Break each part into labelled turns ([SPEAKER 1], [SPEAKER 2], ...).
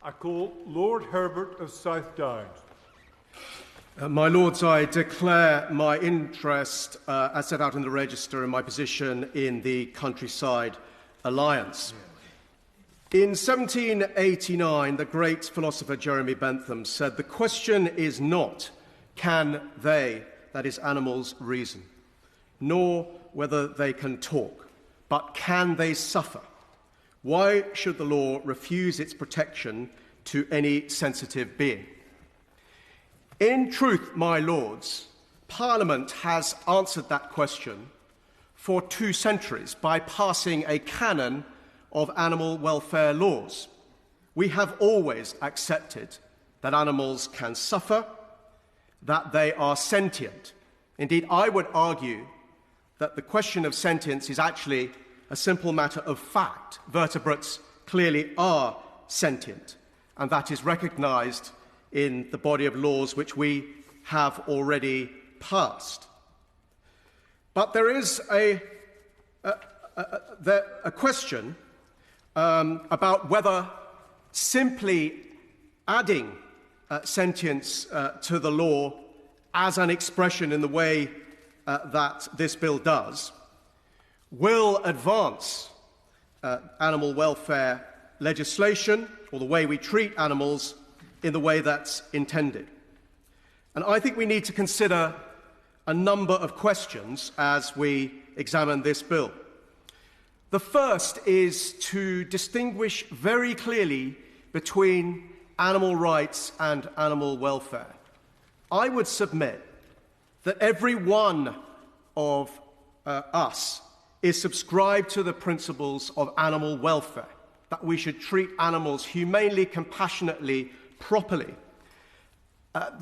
[SPEAKER 1] I call Lord Herbert of South Downs.
[SPEAKER 2] My Lords, I declare my interest, as set out in the register, in my position in the Countryside Alliance. In 1789, the great philosopher Jeremy Bentham said, "The question is not, can they, that is animals, reason, nor whether they can talk, but can they suffer? Why should the law refuse its protection to any sensitive being?" In truth, my Lords, Parliament has answered that question for 2 centuries by passing a canon of animal welfare laws. We have always accepted that animals can suffer, that they are sentient. Indeed, I would argue that the question of sentience is actually a simple matter of fact. Vertebrates clearly are sentient, and that is recognized in the body of laws which we have already passed. But there is a question about whether simply adding sentience to the law as an expression in the way that this bill does will advance animal welfare legislation or the way we treat animals in the way that's intended. And I think we need to consider a number of questions as we examine this bill. The first is to distinguish very clearly between animal rights and animal welfare. I would submit that every one of us is subscribed to the principles of animal welfare, that we should treat animals humanely, compassionately, properly.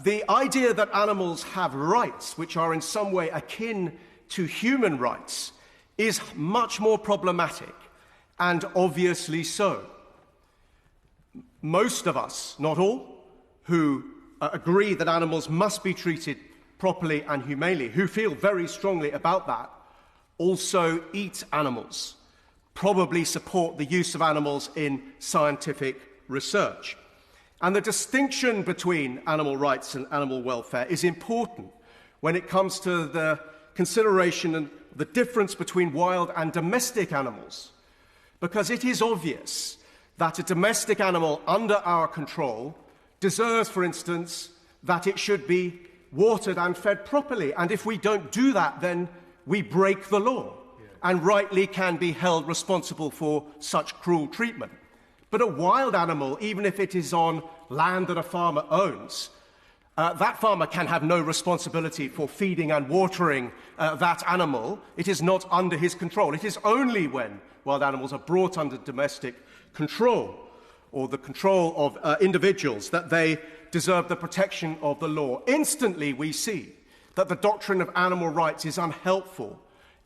[SPEAKER 2] The idea that animals have rights which are in some way akin to human rights is much more problematic, and obviously so. Most of us, not all, who agree that animals must be treated properly and humanely, who feel very strongly about that, also eat animals, probably support the use of animals in scientific research. And the distinction between animal rights and animal welfare is important when it comes to the consideration and the difference between wild and domestic animals, because it is obvious that a domestic animal under our control deserves, for instance, that it should be watered and fed properly. And if we don't do that, then we break the law and rightly can be held responsible for such cruel treatment. But a wild animal, even if it is on land that a farmer owns, that farmer can have no responsibility for feeding and watering that animal. It is not under his control. It is only when wild animals are brought under domestic control or the control of individuals that they deserve the protection of the law. Instantly, we see that the doctrine of animal rights is unhelpful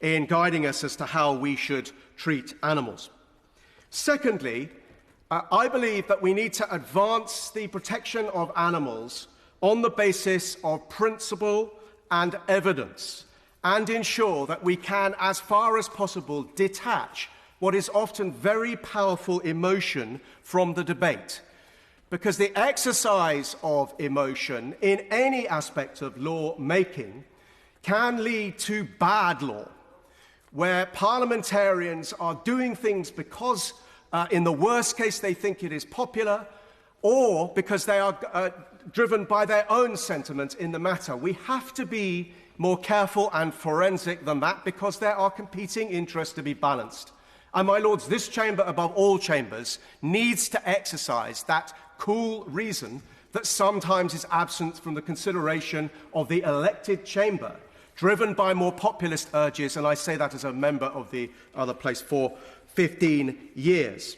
[SPEAKER 2] in guiding us as to how we should treat animals. Secondly, I believe that we need to advance the protection of animals on the basis of principle and evidence, and ensure that we can, as far as possible, detach what is often very powerful emotion from the debate. Because the exercise of emotion in any aspect of law making can lead to bad law, where parliamentarians are doing things because in the worst case they think it is popular, or because they are driven by their own sentiment in the matter. We have to be more careful and forensic than that, because there are competing interests to be balanced. And my Lords, this chamber, above all chambers, needs to exercise that cool reason that sometimes is absent from the consideration of the elected chamber, driven by more populist urges, and I say that as a member of the other place for 15 years.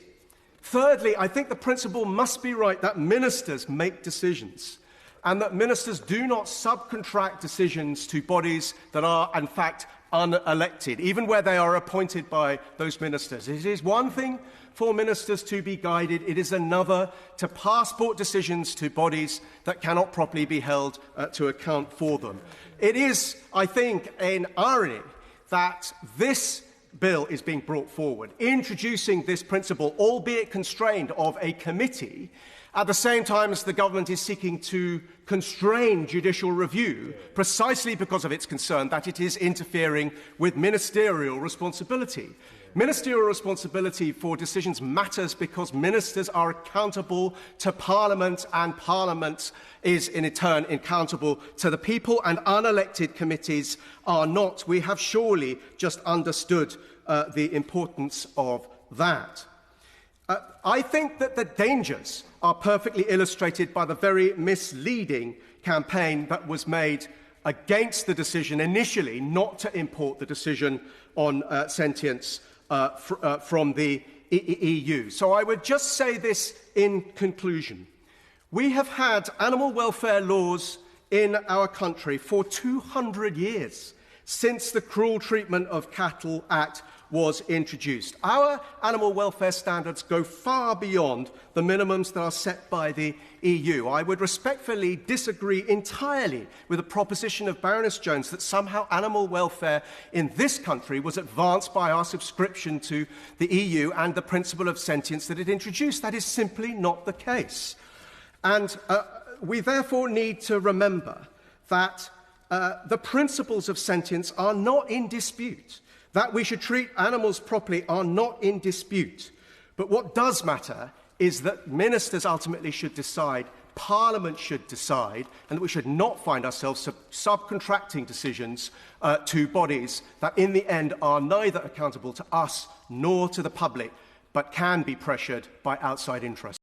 [SPEAKER 2] Thirdly, I think the principle must be right that ministers make decisions, and that ministers do not subcontract decisions to bodies that are, in fact, unelected, even where they are appointed by those ministers. It is one thing for ministers to be guided, it is another to passport decisions to bodies that cannot properly be held to account for them. It is, I think, an irony that this bill is being brought forward, introducing this principle, albeit constrained, of a committee, at the same time as the government is seeking to constrain judicial review precisely because of its concern that it is interfering with ministerial responsibility. Ministerial responsibility for decisions matters because ministers are accountable to Parliament, and Parliament is in turn accountable to the people, and unelected committees are not. We have surely just understood the importance of that. I think that the dangers are perfectly illustrated by the very misleading campaign that was made against the decision initially not to import the decision on sentience from the EU. So I would just say this in conclusion. We have had animal welfare laws in our country for 200 years, since the Cruel Treatment of Cattle Act was introduced. Our animal welfare standards go far beyond the minimums that are set by the EU. I would respectfully disagree entirely with the proposition of Baroness Jones that somehow animal welfare in this country was advanced by our subscription to the EU and the principle of sentience that it introduced. That is simply not the case. And we therefore need to remember that the principles of sentience are not in dispute. That we should treat animals properly are not in dispute. But what does matter is that ministers ultimately should decide, Parliament should decide, and that we should not find ourselves subcontracting decisions to bodies that in the end are neither accountable to us nor to the public, but can be pressured by outside interests.